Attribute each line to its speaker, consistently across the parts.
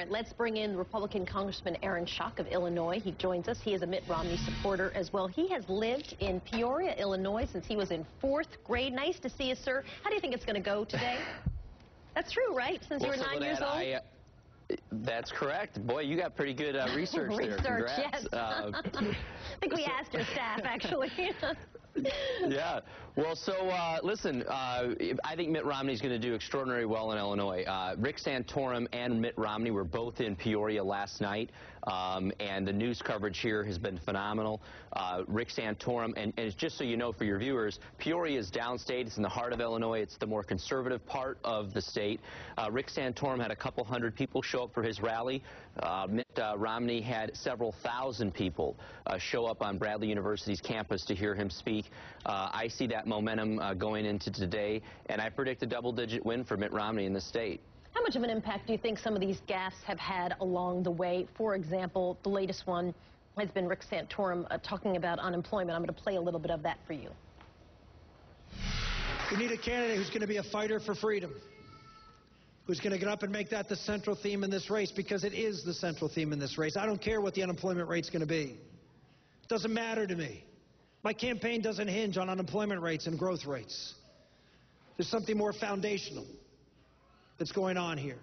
Speaker 1: Let's bring in Republican Congressman Schock of Illinois. He joins us. He is a Mitt Romney supporter as well. He has lived in Peoria, Illinois since he was in 4th grade. Nice to see you, sir. How do you think it's going to go today? That's true, right? Since you were 9 years old?
Speaker 2: That's correct. Boy, you got pretty good research there. Congrats.
Speaker 1: Yes. I think we asked your staff, actually.
Speaker 2: Yeah. Well, so listen, I think Mitt Romney's going to do extraordinarily well in Illinois. Rick Santorum and Mitt Romney were both in Peoria last night, and the news coverage here has been phenomenal. Rick Santorum, and just so you know for your viewers, Peoria is downstate. It's in the heart of Illinois. It's the more conservative part of the state. Rick Santorum had a couple hundred people show up for his rally. Mitt Romney had several thousand people show up on Bradley University's campus to hear him speak. I see that momentum going into today, and I predict a double-digit win for Mitt Romney in the state.
Speaker 1: How much of an impact do you think some of these gaffes have had along the way? For example, the latest one has been Rick Santorum talking about unemployment. I'm going to play a little bit of that for you.
Speaker 3: We need a candidate who's going to be a fighter for freedom, who's going to get up and make that the central theme in this race, because it is the central theme in this race. I don't care what the unemployment rate's going to be. It doesn't matter to me. My campaign doesn't hinge on unemployment rates and growth rates. There's something more foundational that's going on here.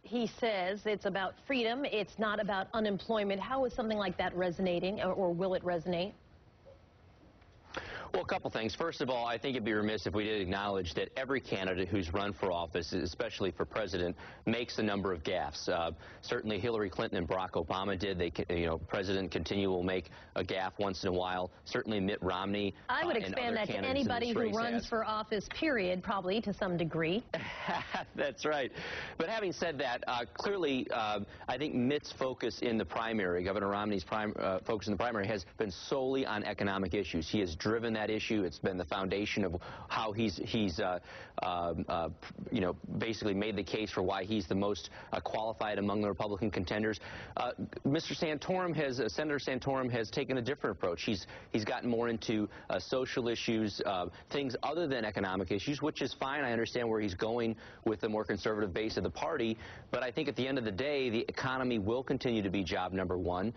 Speaker 1: He says it's about freedom. It's not about unemployment. How is something like that resonating, or will it resonate?
Speaker 2: Well, a couple things. First of all, I think it'd be remiss if we didn't acknowledge that every candidate who's run for office, especially for president, makes a number of gaffes. Certainly Hillary Clinton and Barack Obama did. President will make a gaffe once in a while. Certainly Mitt Romney.
Speaker 1: I would expand that to anybody who runs for office, period, probably to some degree.
Speaker 2: That's right. But having said that, clearly, I think Mitt's focus in the primary, Governor Romney's focus in the primary, has been solely on economic issues. He has driven that issue. It's been the foundation of how he's basically made the case for why he's the most qualified among the Republican contenders. Senator Santorum has taken a different approach. He's gotten more into social issues, things other than economic issues, which is fine. I understand where he's going with the more conservative base of the party, but I think at the end of the day, the economy will continue to be job number one.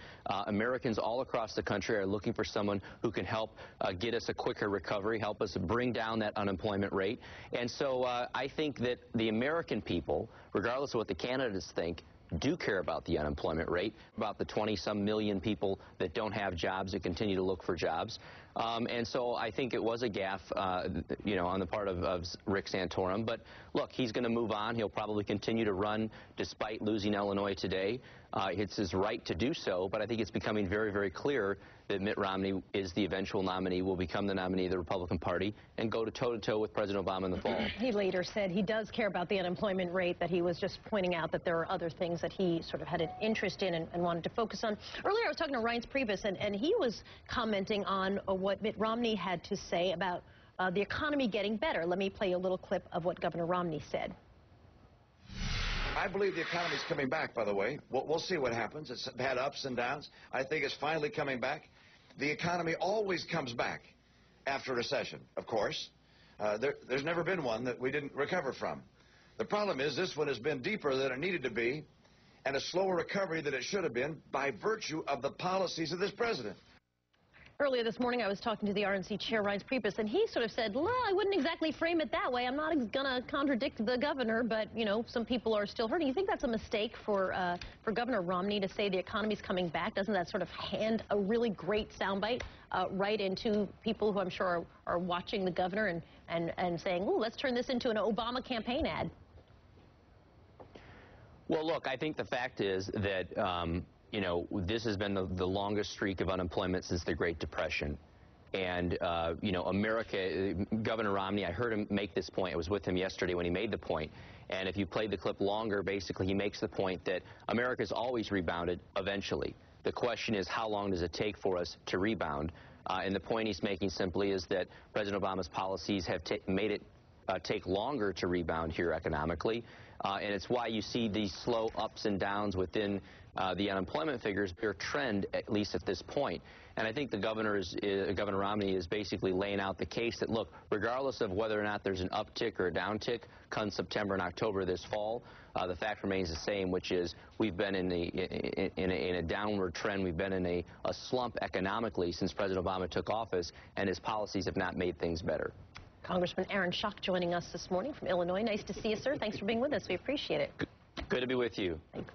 Speaker 2: Americans all across the country are looking for someone who can help get us a quicker recovery, help us bring down that unemployment rate. And so I think that the American people, regardless of what the candidates think, do care about the unemployment rate, about the 20-some million people that don't have jobs, that continue to look for jobs. And so I think it was a gaffe, on the part of Rick Santorum. But look, he's going to move on. He'll probably continue to run despite losing Illinois today. It's his right to do so, but I think it's becoming very, very clear that Mitt Romney is the eventual nominee, will become the nominee of the Republican Party, and go toe-to-toe with President Obama in the fall.
Speaker 1: He later said he does care about the unemployment rate, that he was just pointing out that there are other things that he sort of had an interest in and wanted to focus on. Earlier, I was talking to Reince Priebus, and he was commenting on what Mitt Romney had to say about the economy getting better. Let me play a little clip of what Governor Romney said.
Speaker 4: I believe the economy's coming back, by the way. We'll see what happens. It's had ups and downs. I think it's finally coming back. The economy always comes back after a recession, of course. There's never been one that we didn't recover from. The problem is this one has been deeper than it needed to be, and a slower recovery than it should have been by virtue of the policies of this president.
Speaker 1: Earlier this morning, I was talking to the RNC chair, Reince Priebus, and he sort of said, well, I wouldn't exactly frame it that way. I'm not going to contradict the governor, but, some people are still hurting. You think that's a mistake for Governor Romney to say the economy's coming back? Doesn't that sort of hand a really great soundbite right into people who I'm sure are watching the governor and saying, oh, let's turn this into an Obama campaign ad?
Speaker 2: Well, look, I think the fact is that this has been the longest streak of unemployment since the Great Depression. And, America, Governor Romney, I heard him make this point. I was with him yesterday when he made the point. And if you played the clip longer, basically he makes the point that America's always rebounded eventually. The question is, how long does it take for us to rebound? And the point he's making simply is that President Obama's policies have made it take longer to rebound here economically. And it's why you see these slow ups and downs within the unemployment figures, their trend, at least at this point. And I think the Governor Romney is basically laying out the case that, look, regardless of whether or not there's an uptick or a downtick come September and October this fall, the fact remains the same, which is we've been in a downward trend. We've been in a slump economically since President Obama took office, and his policies have not made things better.
Speaker 1: Congressman Schock joining us this morning from Illinois. Nice to see you, sir. Thanks for being with us. We appreciate it.
Speaker 2: Good to be with you.
Speaker 1: Thanks.